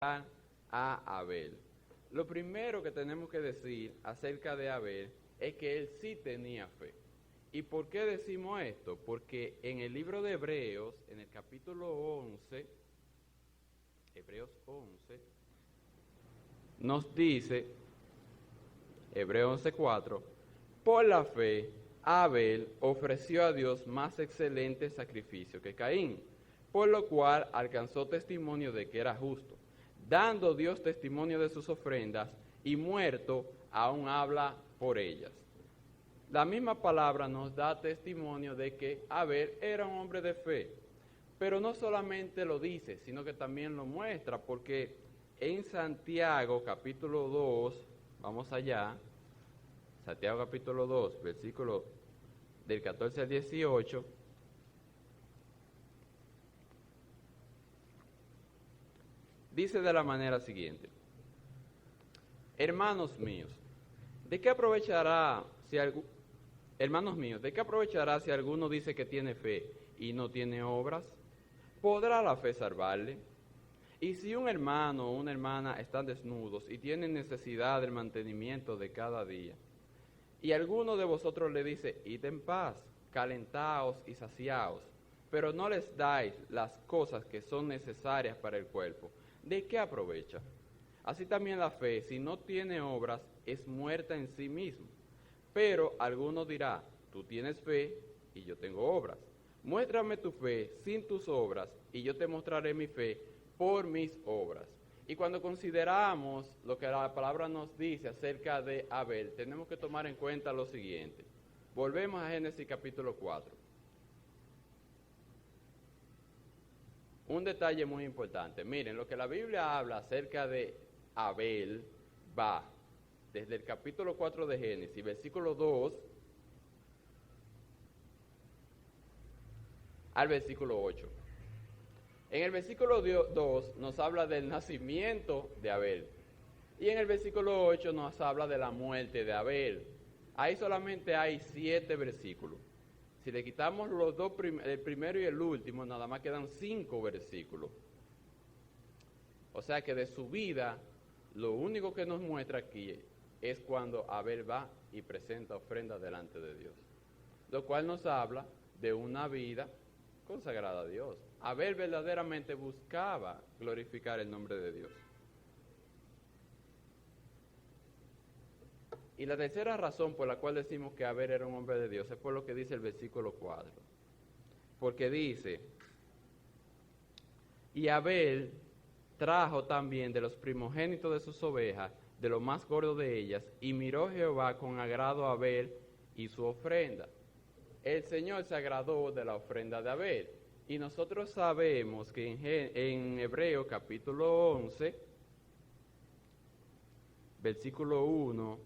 a Abel. Lo primero que tenemos que decir acerca de Abel es que él sí tenía fe. ¿Y por qué decimos esto? Porque en el libro de Hebreos, en el capítulo 11, Hebreos 11, nos dice, Hebreos 11:4, por la fe, Abel ofreció a Dios más excelente sacrificio que Caín, por lo cual alcanzó testimonio de que era justo, dando Dios testimonio de sus ofrendas, y muerto aún habla por ellas. La misma palabra nos da testimonio de que Abel era un hombre de fe, pero no solamente lo dice, sino que también lo muestra, porque en Santiago capítulo 2, vamos allá, Santiago capítulo 2, versículo del 14 al 18, dice de la manera siguiente: hermanos míos, ¿de qué aprovechará si alguno dice que tiene fe y no tiene obras? ¿Podrá la fe salvarle? Y si un hermano o una hermana están desnudos y tienen necesidad del mantenimiento de cada día, y alguno de vosotros le dice, id en paz, calentaos y saciaos, pero no les dais las cosas que son necesarias para el cuerpo, ¿de qué aprovecha? Así también la fe, si no tiene obras, es muerta en sí misma. Pero alguno dirá, tú tienes fe y yo tengo obras. Muéstrame tu fe sin tus obras y yo te mostraré mi fe por mis obras. Y cuando consideramos lo que la palabra nos dice acerca de Abel, tenemos que tomar en cuenta lo siguiente. Volvemos a Génesis capítulo 4. Un detalle muy importante. Miren, lo que la Biblia habla acerca de Abel va desde el capítulo 4 de Génesis, versículo 2, al versículo 8. En el versículo 2 nos habla del nacimiento de Abel. Y en el versículo 8 nos habla de la muerte de Abel. Ahí solamente hay 7 versículos. Si le quitamos los dos, el primero y el último, nada más quedan 5 versículos. O sea que de su vida, lo único que nos muestra aquí es cuando Abel va y presenta ofrenda delante de Dios. Lo cual nos habla de una vida consagrada a Dios. Abel verdaderamente buscaba glorificar el nombre de Dios. Y la tercera razón por la cual decimos que Abel era un hombre de Dios es por lo que dice el versículo 4. Porque dice, y Abel trajo también de los primogénitos de sus ovejas, de lo más gordo de ellas, y miró Jehová con agrado a Abel y su ofrenda. El Señor se agradó de la ofrenda de Abel. Y nosotros sabemos que en Hebreos capítulo 11, versículo 1,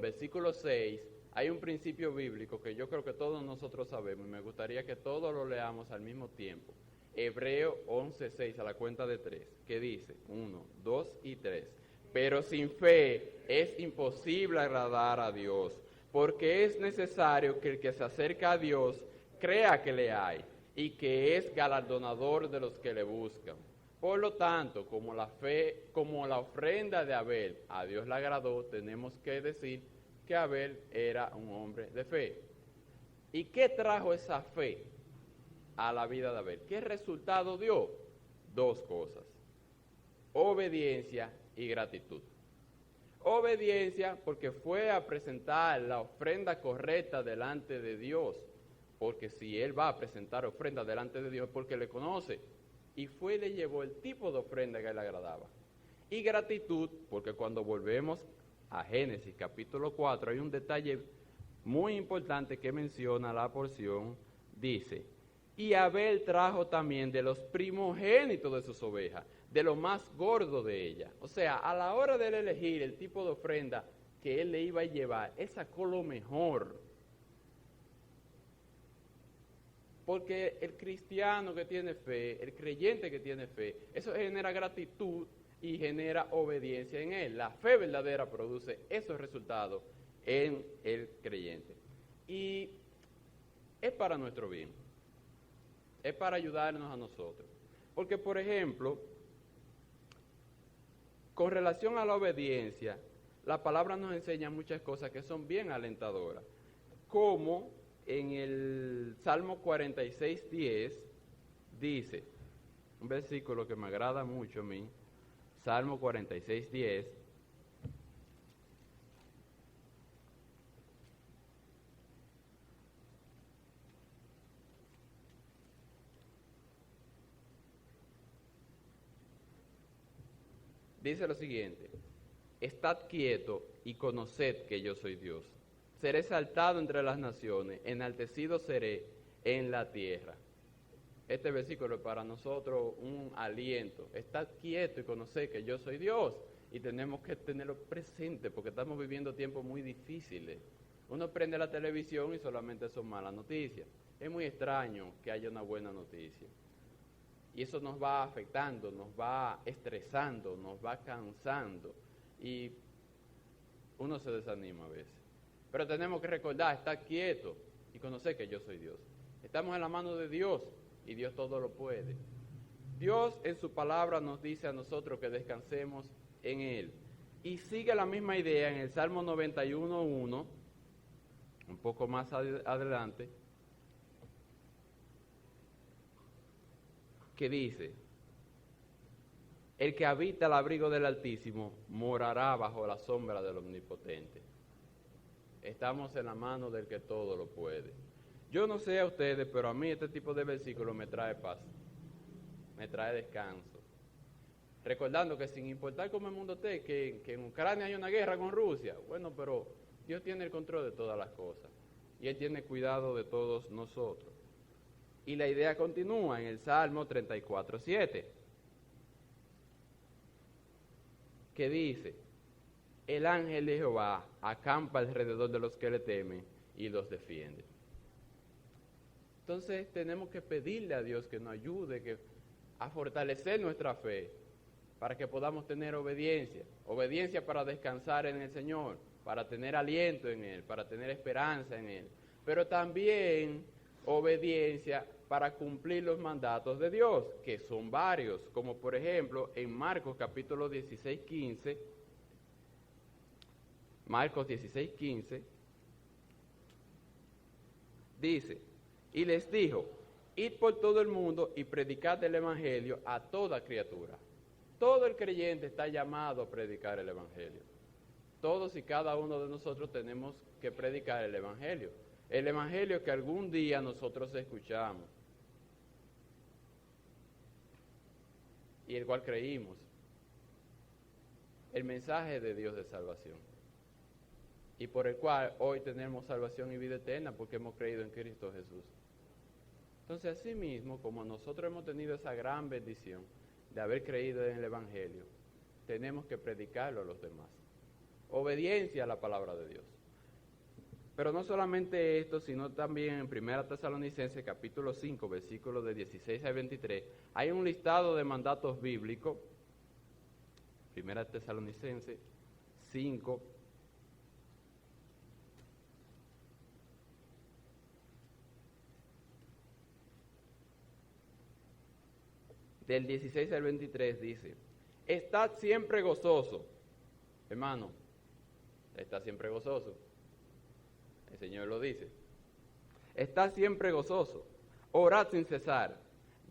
versículo 6, hay un principio bíblico que yo creo que todos nosotros sabemos y me gustaría que todos lo leamos al mismo tiempo. Hebreos 11:6 a la cuenta de 3, que dice 1, 2 y 3. Pero sin fe es imposible agradar a Dios, porque es necesario que el que se acerca a Dios crea que le hay y que es galardonador de los que le buscan. Por lo tanto, como la ofrenda de Abel a Dios le agradó, tenemos que decir que Abel era un hombre de fe. ¿Y qué trajo esa fe a la vida de Abel? ¿Qué resultado dio? 2 cosas: obediencia y gratitud. Obediencia porque fue a presentar la ofrenda correcta delante de Dios, porque si él va a presentar ofrenda delante de Dios es porque le conoce, y fue y le llevó el tipo de ofrenda que le agradaba. Y gratitud porque cuando volvemos a Génesis capítulo 4 hay un detalle muy importante que menciona la porción. Dice, y Abel trajo también de los primogénitos de sus ovejas, de lo más gordo de ellas. O sea, a la hora de él elegir el tipo de ofrenda que él le iba a llevar, él sacó lo mejor. Porque el cristiano que tiene fe, el creyente que tiene fe, eso genera gratitud y genera obediencia en él. La fe verdadera produce esos resultados en el creyente. Y es para nuestro bien. es para ayudarnos a nosotros. Porque, por ejemplo, con relación a la obediencia, la palabra nos enseña muchas cosas que son bien alentadoras, como en el Salmo 46:10 dice, un versículo que me agrada mucho a mí, Salmo 46:10, dice lo siguiente: estad quieto y conoced que yo soy Dios. Seré exaltado entre las naciones, enaltecido seré en la tierra. Este versículo es para nosotros un aliento. Estad quieto y conoced que yo soy Dios. Y tenemos que tenerlo presente porque estamos viviendo tiempos muy difíciles. Uno prende la televisión y solamente son malas noticias. Es muy extraño que haya una buena noticia. Y eso nos va afectando, nos va estresando, nos va cansando. Y uno se desanima a veces. Pero tenemos que recordar, estar quieto y conocer que yo soy Dios. Estamos en la mano de Dios y Dios todo lo puede. Dios en su palabra nos dice a nosotros que descansemos en Él. Y sigue la misma idea en el Salmo 91:1, un poco más adelante, que dice: el que habita el abrigo del Altísimo morará bajo la sombra del Omnipotente. Estamos en la mano del que todo lo puede. Yo no sé a ustedes, pero a mí este tipo de versículos me trae paz, me trae descanso. Recordando que sin importar cómo el mundo esté, que en Ucrania hay una guerra con Rusia, bueno, pero Dios tiene el control de todas las cosas y Él tiene cuidado de todos nosotros. Y la idea continúa en el Salmo 34:7, que dice: el ángel de Jehová acampa alrededor de los que le temen y los defiende. Entonces tenemos que pedirle a Dios que nos ayude a fortalecer nuestra fe para que podamos tener obediencia. Obediencia para descansar en el Señor, para tener aliento en Él, para tener esperanza en Él. Pero también obediencia para cumplir los mandatos de Dios, que son varios, como por ejemplo en Marcos capítulo 16:15, Marcos 16:15, dice: y les dijo, id por todo el mundo y predicad el Evangelio a toda criatura. Todo el creyente está llamado a predicar el Evangelio. Todos y cada uno de nosotros tenemos que predicar el Evangelio. El Evangelio que algún día nosotros escuchamos y el cual creímos. El mensaje de Dios de salvación. Y por el cual hoy tenemos salvación y vida eterna porque hemos creído en Cristo Jesús. Entonces, así mismo, como nosotros hemos tenido esa gran bendición de haber creído en el Evangelio, tenemos que predicarlo a los demás. Obediencia a la palabra de Dios. Pero no solamente esto, sino también en 1 Tesalonicenses capítulo 5, versículos de 16 al 23, hay un listado de mandatos bíblicos. 1 Tesalonicenses 5, del 16 al 23 dice: estad siempre gozoso. Hermano, está siempre gozoso. El Señor lo dice. Estad siempre gozoso. Orad sin cesar.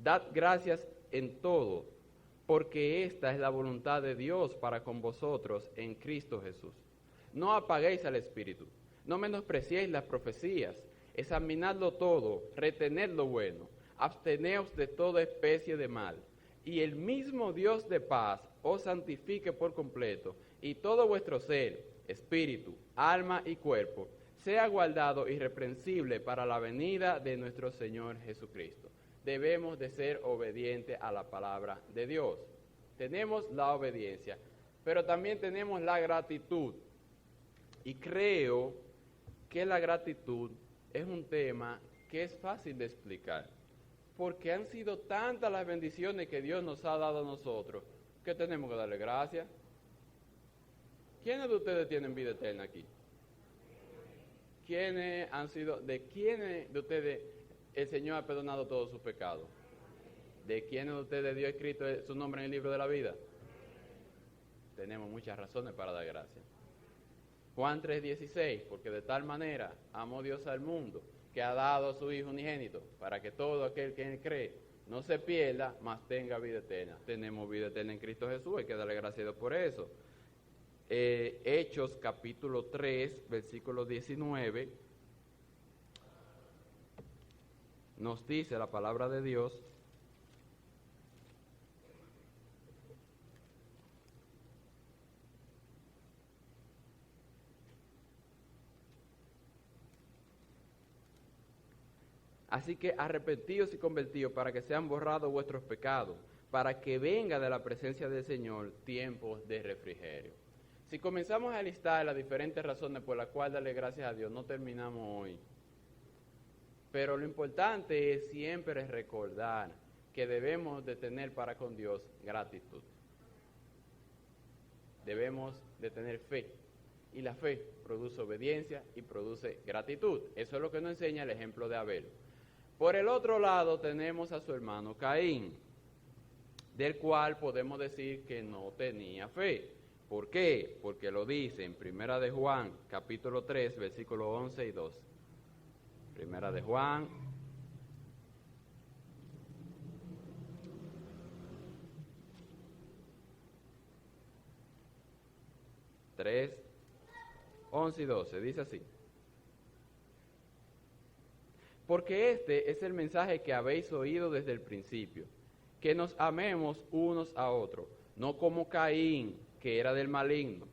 Dad gracias en todo, porque esta es la voluntad de Dios para con vosotros en Cristo Jesús. No apaguéis al Espíritu. No menospreciéis las profecías. Examinadlo todo. Retened lo bueno. Absteneos de toda especie de mal. Y el mismo Dios de paz os santifique por completo, y todo vuestro ser, espíritu, alma y cuerpo, sea guardado irreprensible para la venida de nuestro Señor Jesucristo. Debemos de ser obedientes a la palabra de Dios. Tenemos la obediencia, pero también tenemos la gratitud. Y creo que la gratitud es un tema que es fácil de explicar, porque han sido tantas las bendiciones que Dios nos ha dado a nosotros, que tenemos que darle gracias. ¿Quiénes de ustedes tienen vida eterna aquí? ¿Quiénes de ustedes El Señor ha perdonado todos sus pecados. ¿De quiénes de ustedes Dios ha escrito su nombre en el libro de la vida? Tenemos muchas razones para dar gracias. Juan 3:16, porque de tal manera amó Dios al mundo, que ha dado a su Hijo unigénito, para que todo aquel que en él cree no se pierda, mas tenga vida eterna. Tenemos vida eterna en Cristo Jesús, hay que darle gracias a Dios por eso. Hechos capítulo 3, versículo 19, nos dice la palabra de Dios: así que arrepentidos y convertidos para que sean borrados vuestros pecados, para que venga de la presencia del Señor tiempos de refrigerio. Si comenzamos a listar las diferentes razones por las cuales darle gracias a Dios, no terminamos hoy. Pero lo importante es siempre recordar que debemos de tener para con Dios gratitud. Debemos de tener fe. Y la fe produce obediencia y produce gratitud. Eso es lo que nos enseña el ejemplo de Abel. Por el otro lado tenemos a su hermano Caín, del cual podemos decir que no tenía fe. ¿Por qué? Porque lo dice en Primera de Juan, capítulo 3, versículos 11 y 12. Primera de Juan, tres, 11 y 12, dice así: porque este es el mensaje que habéis oído desde el principio, que nos amemos unos a otros, no como Caín, que era del maligno,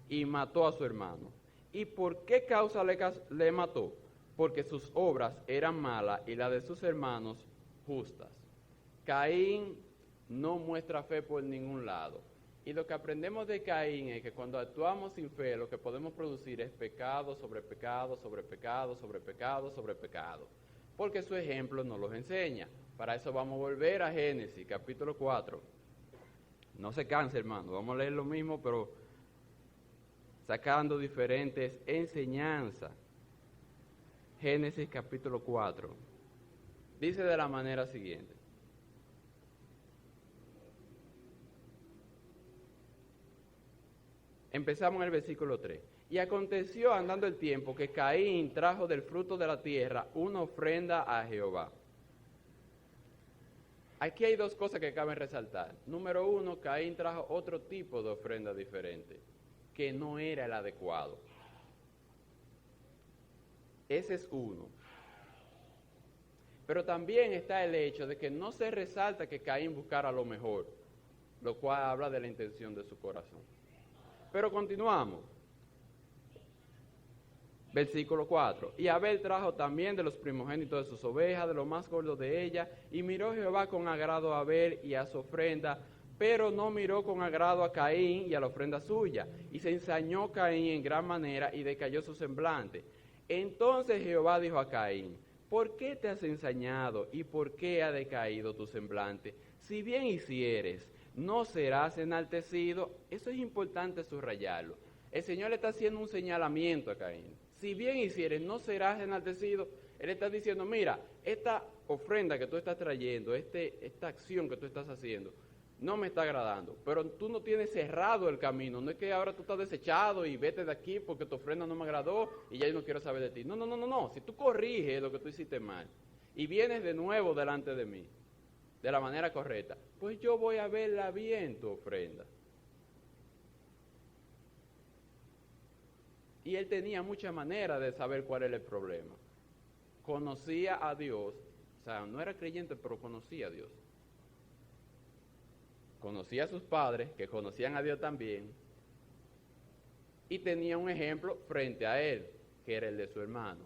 y mató a su hermano. ¿Y por qué causa le mató? Porque sus obras eran malas y las de sus hermanos justas. Caín no muestra fe por ningún lado. Y lo que aprendemos de Caín es que cuando actuamos sin fe, lo que podemos producir es pecado sobre pecado, sobre pecado, sobre pecado, sobre pecado. Porque su ejemplo nos los enseña. Para eso vamos a volver a Génesis, capítulo 4. No se canse, hermano, vamos a leer lo mismo, pero sacando diferentes enseñanzas. Génesis capítulo 4. Dice de la manera siguiente: empezamos en el versículo 3. Y aconteció andando el tiempo que Caín trajo del fruto de la tierra una ofrenda a Jehová. Aquí hay dos cosas que caben resaltar. Número uno, Caín trajo otro tipo de ofrenda diferente, que no era el adecuado. Ese es uno. Pero también está el hecho de que no se resalta que Caín buscara lo mejor, lo cual habla de la intención de su corazón. Pero continuamos. Versículo 4. Y Abel trajo también de los primogénitos de sus ovejas, de lo más gordo de ellas, y miró Jehová con agrado a Abel y a su ofrenda, pero no miró con agrado a Caín y a la ofrenda suya. Y se ensañó Caín en gran manera y decayó su semblante. Entonces Jehová dijo a Caín: ¿por qué te has ensañado y por qué ha decaído tu semblante? Si bien hicieres, no serás enaltecido. Eso es importante subrayarlo. El Señor le está haciendo un señalamiento a Caín. Si bien hicieres, no serás enaltecido. Él está diciendo: mira, esta ofrenda que tú estás trayendo, esta acción que tú estás haciendo, no me está agradando. Pero tú no tienes cerrado el camino. No es que ahora tú estás desechado y vete de aquí porque tu ofrenda no me agradó y ya yo no quiero saber de ti. No, no, no, no, no. Si tú corriges lo que tú hiciste mal y vienes de nuevo delante de mí, de la manera correcta, pues yo voy a verla bien tu ofrenda. Y él tenía muchas maneras de saber cuál era el problema. Conocía a Dios, o sea, no era creyente, pero conocía a Dios. Conocía a sus padres, que conocían a Dios también, y tenía un ejemplo frente a él, que era el de su hermano.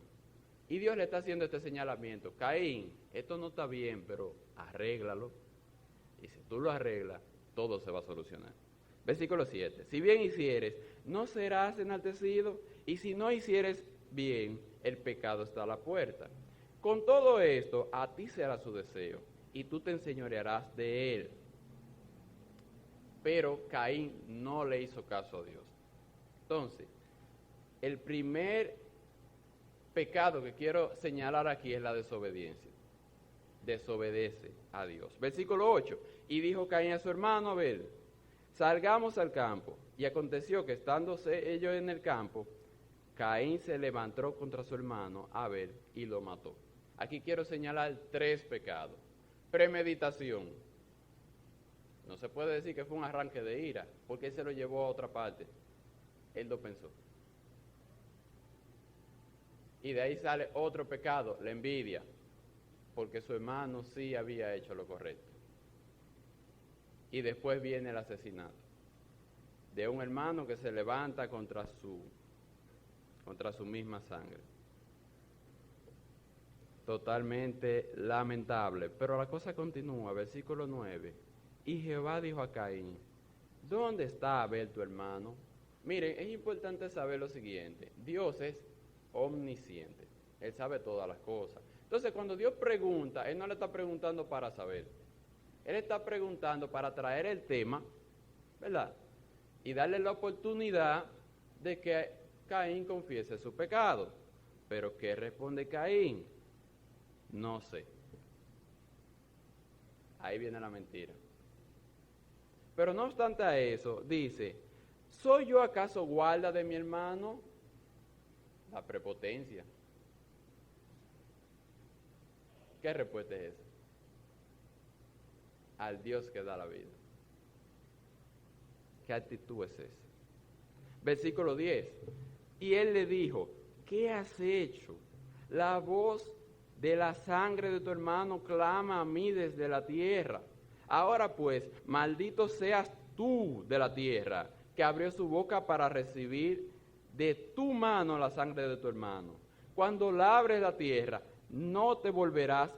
Y Dios le está haciendo este señalamiento: Caín, esto no está bien, pero arréglalo. Y si tú lo arreglas, todo se va a solucionar. Versículo 7. Si bien hicieres, no serás enaltecido, y si no hicieres bien, el pecado está a la puerta. Con todo esto, a ti será su deseo, y tú te enseñorearás de él. Pero Caín no le hizo caso a Dios. Entonces, el primer pecado que quiero señalar aquí es la desobediencia. desobedece a Dios. Versículo 8. Y dijo Caín a su hermano Abel: salgamos al campo. Y aconteció que estándose ellos en el campo, Caín se levantó contra su hermano Abel y lo mató. Aquí quiero señalar 3 pecados. Premeditación. No se puede decir que fue un arranque de ira, porque él se lo llevó a otra parte. Él lo pensó. Y de ahí sale otro pecado, la envidia, porque su hermano sí había hecho lo correcto. Y después viene el asesinato de un hermano que se levanta contra su misma sangre. Totalmente lamentable. Pero la cosa continúa, versículo 9. Y Jehová dijo a Caín: ¿dónde está Abel tu hermano? Miren, es importante saber lo siguiente: Dios es omnisciente, Él sabe todas las cosas. Entonces, cuando Dios pregunta, Él no le está preguntando para saber, Él está preguntando para traer el tema, ¿verdad? Y darle la oportunidad de que Caín confiese su pecado. Pero ¿qué responde Caín? No sé. Ahí viene la mentira. Pero no obstante a eso, dice: ¿soy yo acaso guarda de mi hermano? La prepotencia. ¿Qué respuesta es esa? Al Dios que da la vida. ¿Qué actitud es esa? Versículo 10. Y él le dijo: ¿qué has hecho? La voz de la sangre de tu hermano clama a mí desde la tierra. Ahora pues, maldito seas tú de la tierra, que abrió su boca para recibir de tu mano la sangre de tu hermano. Cuando labres la tierra, no te volverás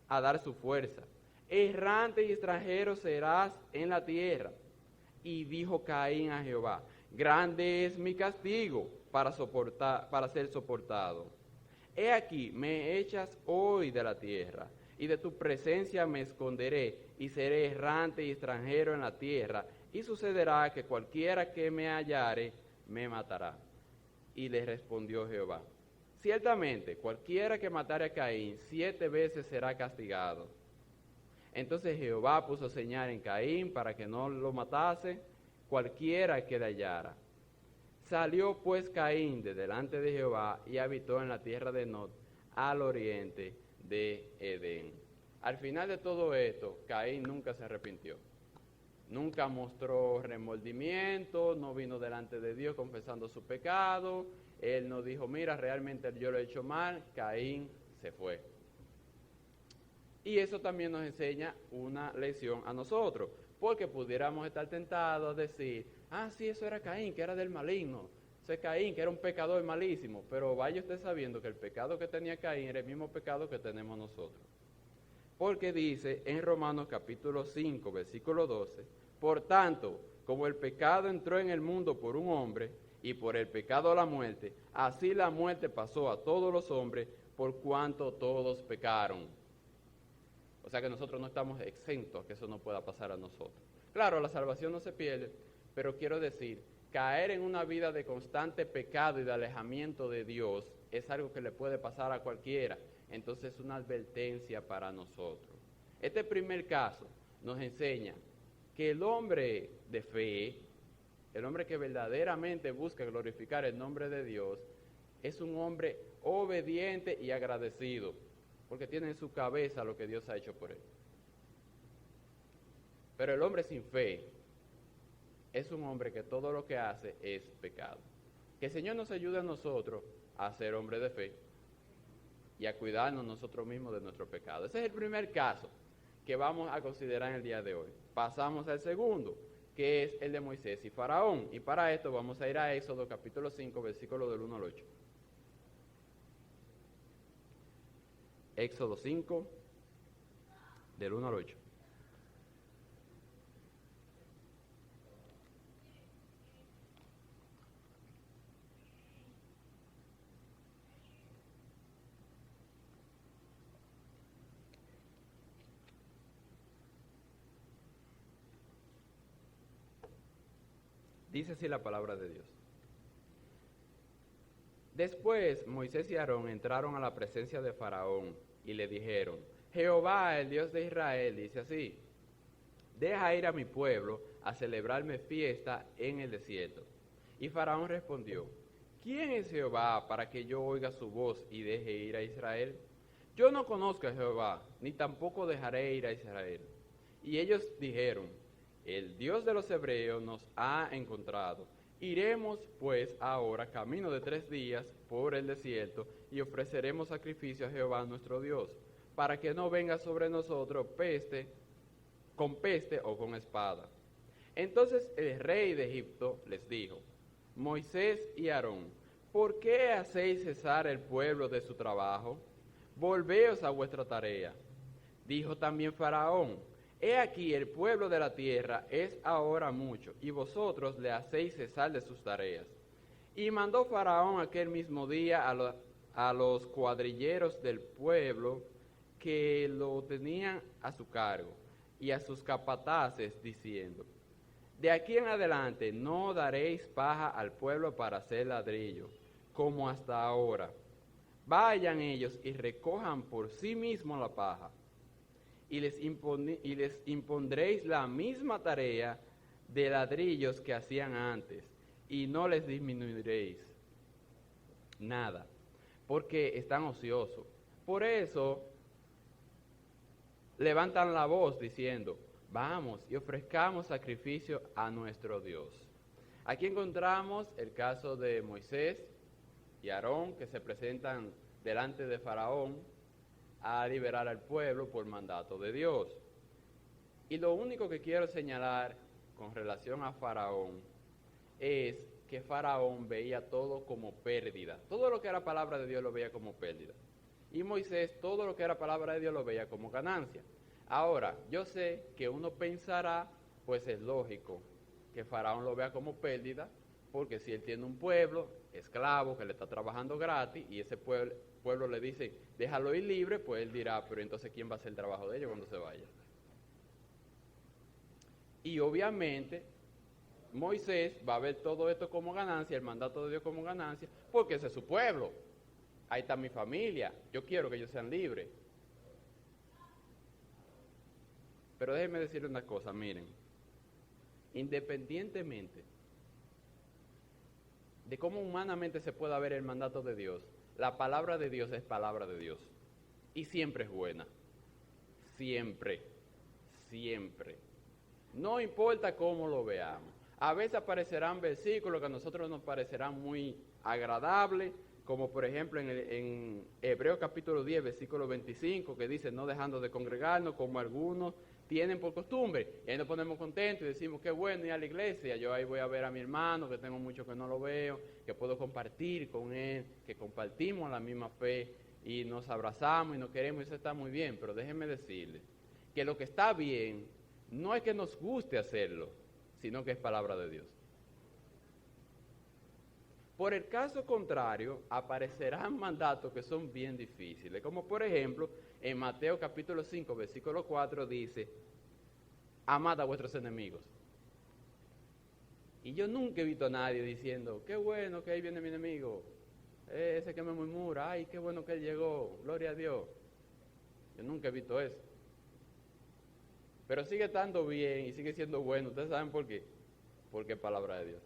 a dar su fuerza. Errante y extranjero serás en la tierra. Y dijo Caín a Jehová: grande es mi castigo para ser soportado. He aquí, me echas hoy de la tierra, y de tu presencia me esconderé, y seré errante y extranjero en la tierra, y sucederá que cualquiera que me hallare, me matará. Y le respondió Jehová: ciertamente, cualquiera que matare a Caín, 7 veces será castigado. Entonces Jehová puso señal en Caín para que no lo matase cualquiera que le hallara. Salió pues Caín de delante de Jehová y habitó en la tierra de Nod, al oriente de Edén. Al final de todo esto, Caín nunca se arrepintió. Nunca mostró remordimiento, no vino delante de Dios confesando su pecado. Él no dijo: mira, realmente yo lo he hecho mal. Caín se fue. Y eso también nos enseña una lección a nosotros, porque pudiéramos estar tentados a decir: ah, sí, eso era Caín, que era del maligno. Eso es Caín, que era un pecador malísimo. Pero vaya usted sabiendo que el pecado que tenía Caín era el mismo pecado que tenemos nosotros. Porque dice en Romanos capítulo 5, versículo 12: por tanto, como el pecado entró en el mundo por un hombre, y por el pecado la muerte, así la muerte pasó a todos los hombres, por cuanto todos pecaron. O sea que nosotros no estamos exentos a que eso no pueda pasar a nosotros. Claro, la salvación no se pierde, pero quiero decir, caer en una vida de constante pecado y de alejamiento de Dios es algo que le puede pasar a cualquiera. Entonces es una advertencia para nosotros. Este primer caso nos enseña que el hombre de fe, el hombre que verdaderamente busca glorificar el nombre de Dios, es un hombre obediente y agradecido, porque tiene en su cabeza lo que Dios ha hecho por él. Pero el hombre sin fe es un hombre que todo lo que hace es pecado. Que el Señor nos ayude a nosotros a ser hombres de fe y a cuidarnos nosotros mismos de nuestro pecado. Ese es el primer caso que vamos a considerar en el día de hoy. Pasamos al segundo, que es el de Moisés y Faraón. Y para esto vamos a ir a Éxodo capítulo 5, versículo del 1 al 8. Éxodo 5, del 1 al 8. Dice así la palabra de Dios. Después Moisés y Aarón entraron a la presencia de Faraón y le dijeron: Jehová, el Dios de Israel, dice así: deja ir a mi pueblo a celebrarme fiesta en el desierto. Y Faraón respondió: ¿quién es Jehová para que yo oiga su voz y deje ir a Israel? Yo no conozco a Jehová, ni tampoco dejaré ir a Israel. Y ellos dijeron: el Dios de los hebreos nos ha encontrado. Iremos pues ahora camino de 3 días por el desierto y ofreceremos sacrificio a Jehová nuestro Dios, para que no venga sobre nosotros con peste o con espada. Entonces el rey de Egipto les dijo: Moisés y Aarón, ¿por qué hacéis cesar el pueblo de su trabajo? Volveos a vuestra tarea. Dijo también Faraón: he aquí el pueblo de la tierra es ahora mucho, y vosotros le hacéis cesar de sus tareas. Y mandó Faraón aquel mismo día a los cuadrilleros del pueblo que lo tenían a su cargo, y a sus capataces, diciendo: de aquí en adelante no daréis paja al pueblo para hacer ladrillo, como hasta ahora. Vayan ellos y recojan por sí mismos la paja, y les impondréis la misma tarea de ladrillos que hacían antes, y no les disminuiréis nada, porque están ociosos. Por eso levantan la voz diciendo: vamos y ofrezcamos sacrificio a nuestro Dios. Aquí encontramos el caso de Moisés y Aarón, que se presentan delante de Faraón a liberar al pueblo por mandato de Dios. Y lo único que quiero señalar con relación a Faraón es que Faraón veía todo como pérdida. Todo lo que era palabra de Dios lo veía como pérdida. Y Moisés todo lo que era palabra de Dios lo veía como ganancia. Ahora, yo sé que uno pensará, pues es lógico que Faraón lo vea como pérdida, porque si él tiene un pueblo esclavo que le está trabajando gratis y ese pueblo le dice: déjalo ir libre, pues él dirá: pero entonces ¿quién va a hacer el trabajo de ellos cuando se vaya? Y obviamente Moisés va a ver todo esto como ganancia, el mandato de Dios como ganancia, porque ese es su pueblo. Ahí está mi familia, yo quiero que ellos sean libres. Pero déjenme decirles una cosa, miren, independientemente de cómo humanamente se pueda ver el mandato de Dios, la palabra de Dios es palabra de Dios. Y siempre es buena. Siempre. Siempre. No importa cómo lo veamos. A veces aparecerán versículos que a nosotros nos parecerán muy agradables, como por ejemplo en Hebreos capítulo 10, versículo 25, que dice: no dejando de congregarnos como algunos tienen por costumbre. Y ahí nos ponemos contentos y decimos: qué bueno ir a la iglesia, yo ahí voy a ver a mi hermano, que tengo mucho que no lo veo, que puedo compartir con él, que compartimos la misma fe y nos abrazamos y nos queremos, y eso está muy bien. Pero déjenme decirles que lo que está bien no es que nos guste hacerlo, sino que es palabra de Dios. Por el caso contrario, aparecerán mandatos que son bien difíciles, como por ejemplo, en Mateo capítulo 5, versículo 4 dice: amad a vuestros enemigos. Y yo nunca he visto a nadie diciendo: qué bueno que ahí viene mi enemigo, ese que me murmura, ay, qué bueno que él llegó, gloria a Dios. Yo nunca he visto eso. Pero sigue estando bien y sigue siendo bueno. ¿Ustedes saben por qué? Porque es palabra de Dios.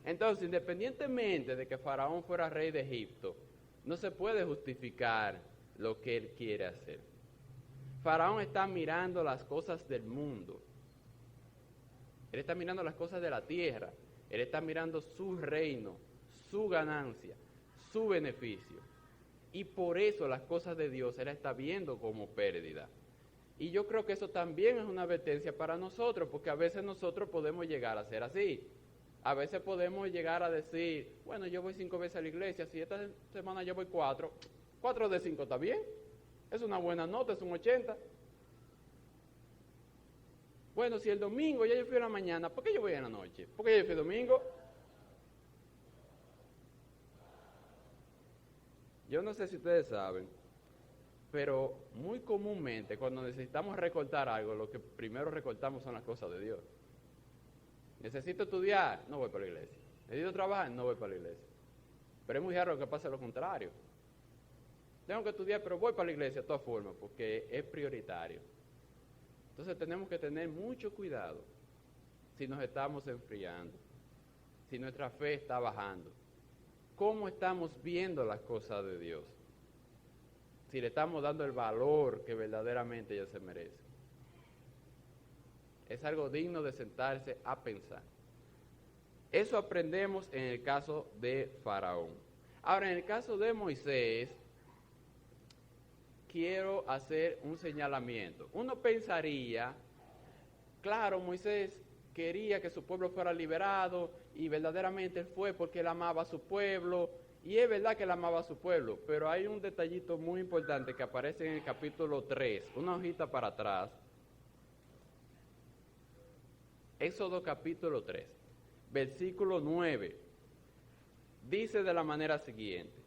Entonces, independientemente de que Faraón fuera rey de Egipto, no se puede justificar lo que él quiere hacer. Faraón está mirando las cosas del mundo. Él está mirando las cosas de la tierra. Él está mirando su reino, su ganancia, su beneficio. Y por eso las cosas de Dios él está viendo como pérdida. Y yo creo que eso también es una advertencia para nosotros, porque a veces nosotros podemos llegar a ser así. A veces podemos llegar a decir: bueno, yo voy 5 veces a la iglesia, si esta semana yo voy 4 de 5 está bien, es una buena nota, es un 80. Bueno, si el domingo ya yo fui a la mañana, ¿por qué yo voy a la noche? ¿Por qué yo fui domingo? Yo no sé si ustedes saben, pero muy comúnmente cuando necesitamos recortar algo, lo que primero recortamos son las cosas de Dios. Necesito estudiar, no voy para la iglesia. Necesito trabajar, no voy para la iglesia. Pero es muy raro que pase lo contrario. tengo que estudiar, pero voy para la iglesia de todas formas, porque es prioritario. Entonces tenemos que tener mucho cuidado si nos estamos enfriando, si nuestra fe está bajando. ¿Cómo estamos viendo las cosas de Dios? Si le estamos dando el valor que verdaderamente ella se merece. Es algo digno de sentarse a pensar. Eso aprendemos en el caso de Faraón. Ahora, en el caso de Moisés, quiero hacer un señalamiento. Uno pensaría, claro, Moisés quería que su pueblo fuera liberado y verdaderamente él fue porque él amaba a su pueblo, y es verdad que él amaba a su pueblo, pero hay un detallito muy importante que aparece en el capítulo 3, una hojita para atrás. Éxodo capítulo 3, versículo 9, dice de la manera siguiente.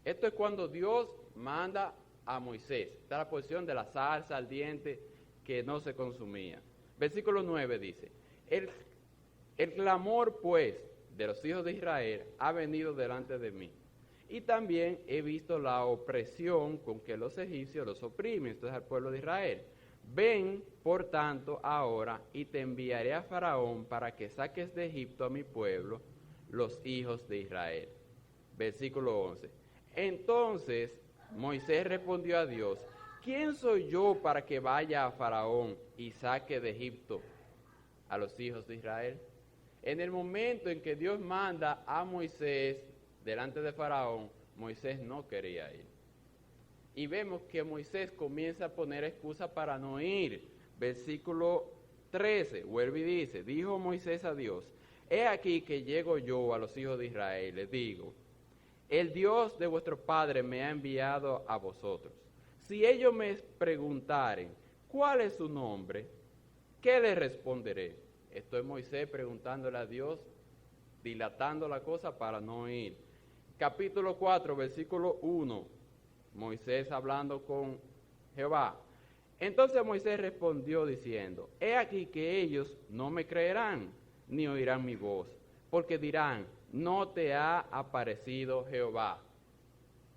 Esto es cuando Dios manda a Moisés. Está la porción de la zarza ardiente que no se consumía. Versículo 9 dice, el clamor pues de los hijos de Israel ha venido delante de mí. Y también he visto la opresión con que los egipcios los oprimen, entonces al pueblo de Israel. Ven, por tanto, ahora, y te enviaré a Faraón para que saques de Egipto a mi pueblo, los hijos de Israel. Versículo 11. Entonces Moisés respondió a Dios, ¿quién soy yo para que vaya a Faraón y saque de Egipto a los hijos de Israel? En el momento en que Dios manda a Moisés delante de Faraón, Moisés no quería ir. Y vemos que Moisés comienza a poner excusa para no ir. Versículo 13, vuelve y dice, dijo Moisés a Dios, he aquí que llego yo a los hijos de Israel, les digo, el Dios de vuestro Padre me ha enviado a vosotros. Si ellos me preguntaren, ¿cuál es su nombre? ¿Qué les responderé? Esto es Moisés preguntándole a Dios, dilatando la cosa para no ir. Capítulo 4, versículo 1. Moisés hablando con Jehová. Entonces Moisés respondió diciendo, he aquí que ellos no me creerán, ni oirán mi voz, porque dirán, no te ha aparecido Jehová.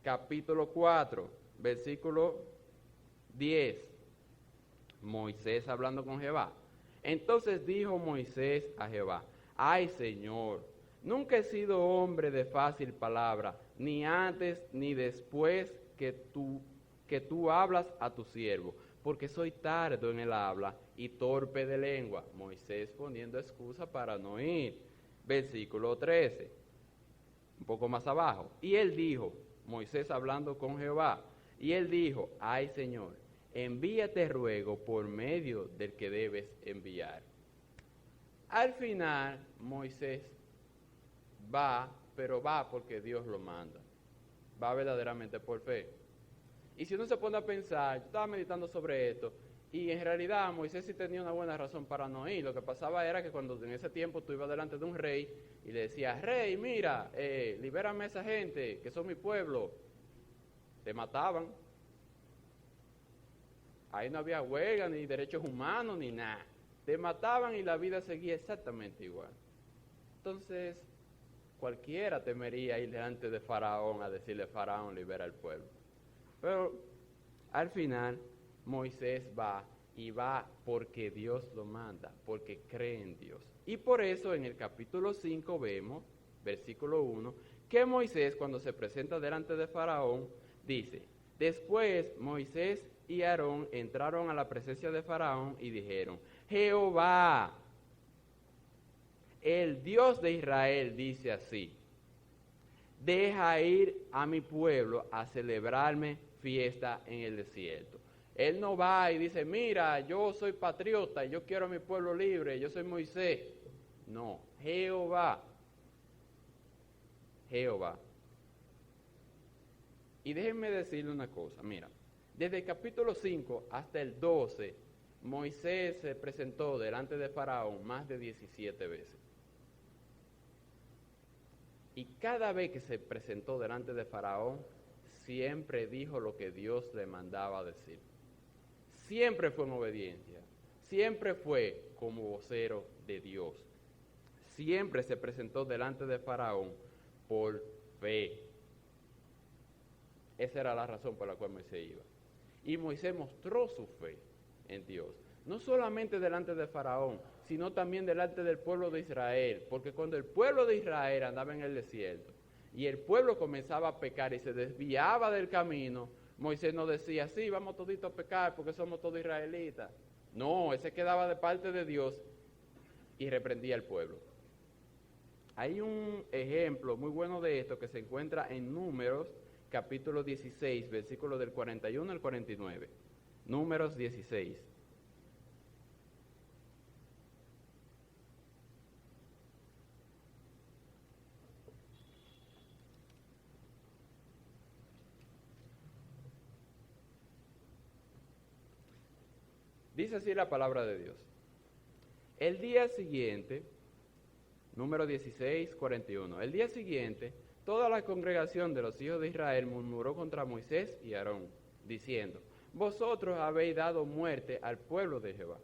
Capítulo 4, versículo 10. Moisés hablando con Jehová. Entonces dijo Moisés a Jehová, ay Señor, nunca he sido hombre de fácil palabra, ni antes ni después que tú hablas a tu siervo, porque soy tardo en el habla y torpe de lengua. Moisés poniendo excusa para no ir. Versículo 13, un poco más abajo. Y él dijo, Moisés hablando con Jehová, y él dijo, ay Señor, envíate ruego por medio del que debes enviar. Al final, Moisés va, pero va porque Dios lo manda. Va verdaderamente por fe. Y si uno se pone a pensar, yo estaba meditando sobre esto, y en realidad Moisés sí tenía una buena razón para no ir. Lo que pasaba era que cuando en ese tiempo tú ibas delante de un rey y le decías, rey, mira, libérame a esa gente, que son mi pueblo, te mataban. Ahí no había huelga, ni derechos humanos, ni nada. Te mataban y la vida seguía exactamente igual. Entonces, cualquiera temería ir delante de Faraón a decirle, Faraón, libera al pueblo. Pero al final Moisés va y va porque Dios lo manda, porque cree en Dios. Y por eso en el capítulo 5 vemos, versículo 1, que Moisés cuando se presenta delante de Faraón dice, después Moisés y Aarón entraron a la presencia de Faraón y dijeron, Jehová, el Dios de Israel dice así, deja ir a mi pueblo a celebrarme fiesta en el desierto. Él no va y dice, mira, yo soy patriota, yo quiero a mi pueblo libre, yo soy Moisés. No, Jehová. Jehová. Y déjenme decirle una cosa, mira, desde el capítulo 5 hasta el 12, Moisés se presentó delante de Faraón más de 17 veces. Y cada vez que se presentó delante de Faraón, siempre dijo lo que Dios le mandaba decir. Siempre fue en obediencia. Siempre fue como vocero de Dios. Siempre se presentó delante de Faraón por fe. Esa era la razón por la cual Moisés iba. Y Moisés mostró su fe en Dios, no solamente delante de Faraón, sino también delante del pueblo de Israel, porque cuando el pueblo de Israel andaba en el desierto y el pueblo comenzaba a pecar y se desviaba del camino, Moisés no decía, sí, vamos toditos a pecar porque somos todos israelitas. No, él se quedaba de parte de Dios y reprendía al pueblo. Hay un ejemplo muy bueno de esto que se encuentra en Números, capítulo 16, versículos del 41 al 49. Números 16. Dice así la palabra de Dios. El día siguiente, número 16, 41. El día siguiente, toda la congregación de los hijos de Israel murmuró contra Moisés y Aarón, diciendo, vosotros habéis dado muerte al pueblo de Jehová.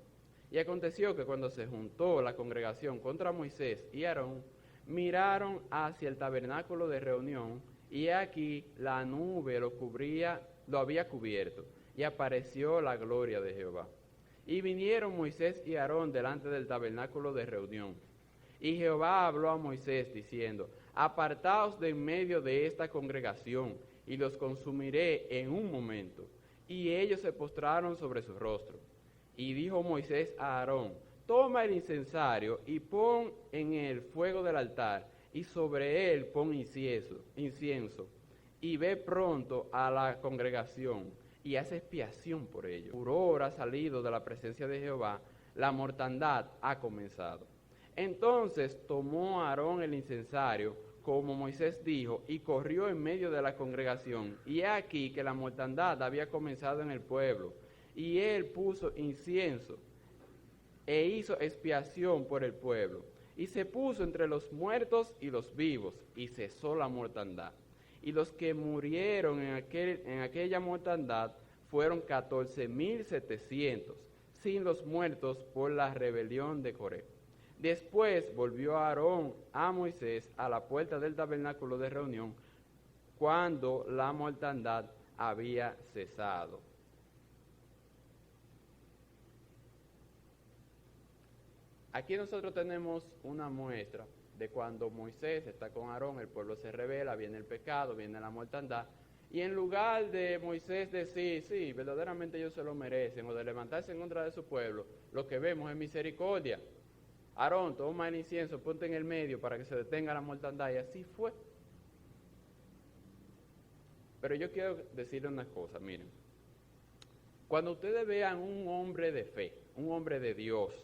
Y aconteció que cuando se juntó la congregación contra Moisés y Aarón, miraron hacia el tabernáculo de reunión, y aquí la nube lo había cubierto, y apareció la gloria de Jehová. Y vinieron Moisés y Aarón delante del tabernáculo de reunión. Y Jehová habló a Moisés diciendo, apartaos de en medio de esta congregación, y los consumiré en un momento. Y ellos se postraron sobre su rostro. Y dijo Moisés a Aarón, toma el incensario y pon en el fuego del altar, y sobre él pon incienso, y ve pronto a la congregación, y hace expiación por ellos. Furor ha salido de la presencia de Jehová, la mortandad ha comenzado. Entonces tomó Aarón el incensario, como Moisés dijo, y corrió en medio de la congregación. Y he aquí que la mortandad había comenzado en el pueblo. Y él puso incienso e hizo expiación por el pueblo. Y se puso entre los muertos y los vivos, y cesó la mortandad. Y los que murieron en aquella mortandad fueron 14,700, sin los muertos por la rebelión de Coré. Después volvió Aarón a Moisés a la puerta del tabernáculo de reunión, cuando la mortandad había cesado. Aquí nosotros tenemos una muestra de cuando Moisés está con Aarón, el pueblo se rebela, viene el pecado, viene la mortandad, y en lugar de Moisés decir, sí, verdaderamente ellos se lo merecen, o de levantarse en contra de su pueblo, lo que vemos es misericordia. Aarón, toma el incienso, ponte en el medio para que se detenga la mortandad, y así fue. Pero yo quiero decirle una cosa, miren, cuando ustedes vean un hombre de fe, un hombre de Dios,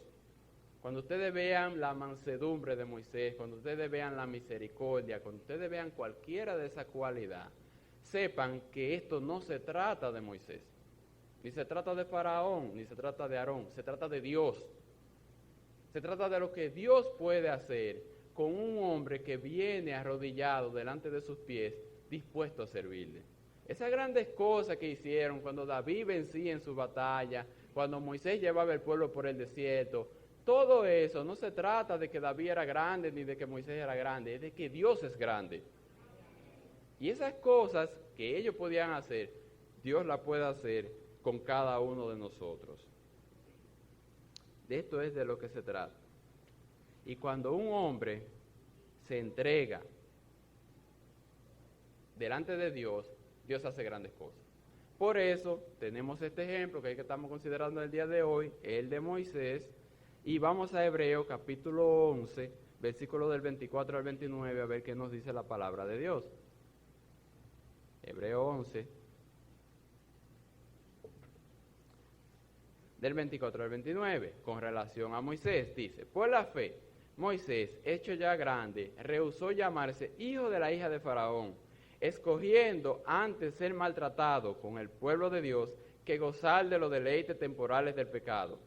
cuando ustedes vean la mansedumbre de Moisés, cuando ustedes vean la misericordia, cuando ustedes vean cualquiera de esas cualidades, sepan que esto no se trata de Moisés, ni se trata de Faraón, ni se trata de Aarón, se trata de Dios. Se trata de lo que Dios puede hacer con un hombre que viene arrodillado delante de sus pies, dispuesto a servirle. Esas grandes cosas que hicieron cuando David vencía en su batalla, cuando Moisés llevaba el pueblo por el desierto, todo eso no se trata de que David era grande ni de que Moisés era grande, es de que Dios es grande. Y esas cosas que ellos podían hacer, Dios las puede hacer con cada uno de nosotros. De esto es de lo que se trata. Y cuando un hombre se entrega delante de Dios, Dios hace grandes cosas. Por eso tenemos este ejemplo que estamos considerando el día de hoy, el de Moisés, y vamos a Hebreos capítulo 11, versículos del 24 al 29, a ver qué nos dice la palabra de Dios. Hebreos 11, del 24 al 29, con relación a Moisés, dice, por la fe, Moisés, hecho ya grande, rehusó llamarse hijo de la hija de Faraón, escogiendo antes ser maltratado con el pueblo de Dios que gozar de los deleites temporales del pecado,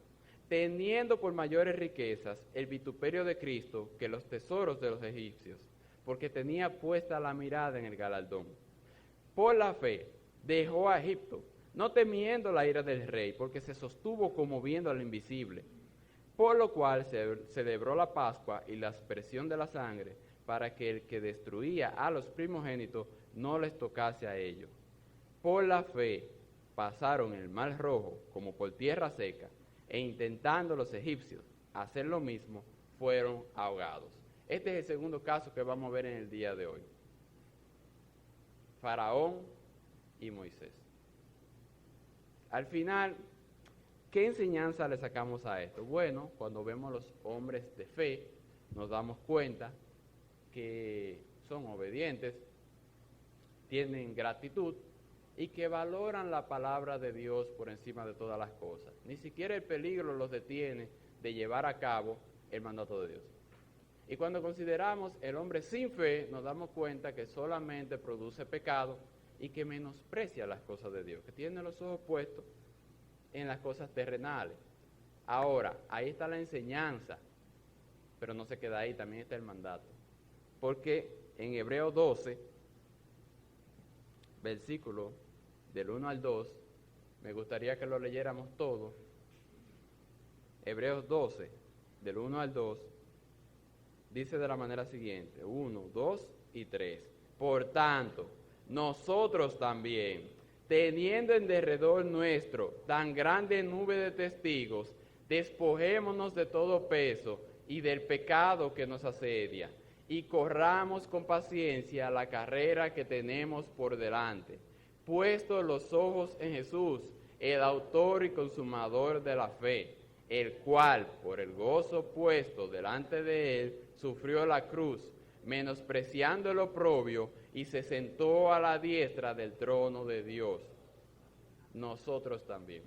teniendo por mayores riquezas el vituperio de Cristo que los tesoros de los egipcios, porque tenía puesta la mirada en el galardón. Por la fe, dejó a Egipto, no temiendo la ira del rey, porque se sostuvo como viendo al invisible, por lo cual se celebró la Pascua y la aspersión de la sangre, para que el que destruía a los primogénitos no les tocase a ellos. Por la fe pasaron el mar rojo como por tierra seca, e intentando los egipcios hacer lo mismo, fueron ahogados. Este es el segundo caso que vamos a ver en el día de hoy. Faraón y Moisés. Al final, ¿qué enseñanza le sacamos a esto? Bueno, cuando vemos los hombres de fe, nos damos cuenta que son obedientes, tienen gratitud y que valoran la palabra de Dios por encima de todas las cosas. Ni siquiera el peligro los detiene de llevar a cabo el mandato de Dios. Y cuando consideramos el hombre sin fe, nos damos cuenta que solamente produce pecado y que menosprecia las cosas de Dios, que tiene los ojos puestos en las cosas terrenales. Ahora, ahí está la enseñanza, pero no se queda ahí, también está el mandato. Porque en Hebreos 12, versículo del 1 al 2, me gustaría que lo leyéramos todo. Hebreos 12, del 1 al 2, dice de la manera siguiente, 1, 2 y 3. Por tanto, nosotros también, teniendo en derredor nuestro tan grande nube de testigos, despojémonos de todo peso y del pecado que nos asedia, y corramos con paciencia la carrera que tenemos por delante, puestos los ojos en Jesús, el autor y consumador de la fe, el cual, por el gozo puesto delante de él, sufrió la cruz, menospreciando el oprobio, y se sentó a la diestra del trono de Dios. Nosotros también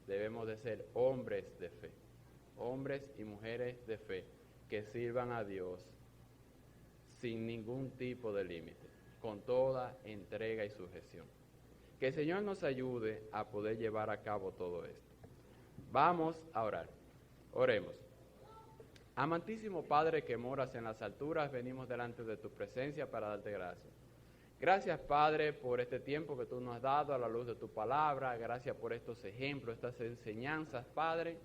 debemos de ser hombres de fe, hombres y mujeres de fe, que sirvan a Dios sin ningún tipo de límite, con toda entrega y sujeción. Que el Señor nos ayude a poder llevar a cabo todo esto. Vamos a orar. Oremos. Amantísimo Padre que moras en las alturas, venimos delante de tu presencia para darte gracias. Gracias, Padre, por este tiempo que tú nos has dado a la luz de tu palabra. Gracias por estos ejemplos, estas enseñanzas, Padre.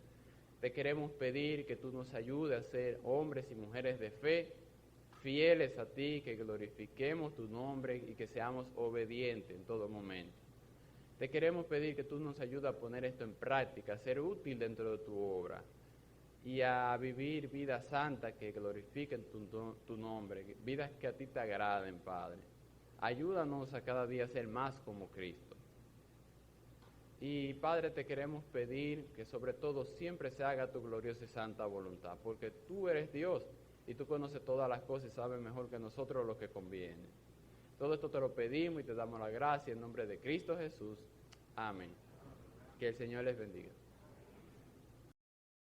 Te queremos pedir que tú nos ayudes a ser hombres y mujeres de fe, fieles a ti, que glorifiquemos tu nombre y que seamos obedientes en todo momento. Te queremos pedir que tú nos ayudes a poner esto en práctica, a ser útil dentro de tu obra y a vivir vidas santas que glorifiquen tu nombre, vidas que a ti te agraden, Padre. Ayúdanos a cada día a ser más como Cristo. Y Padre, te queremos pedir que sobre todo siempre se haga tu gloriosa y santa voluntad, porque tú eres Dios y tú conoces todas las cosas y sabes mejor que nosotros lo que conviene. Todo esto te lo pedimos y te damos la gracia en nombre de Cristo Jesús. Amén. Que el Señor les bendiga.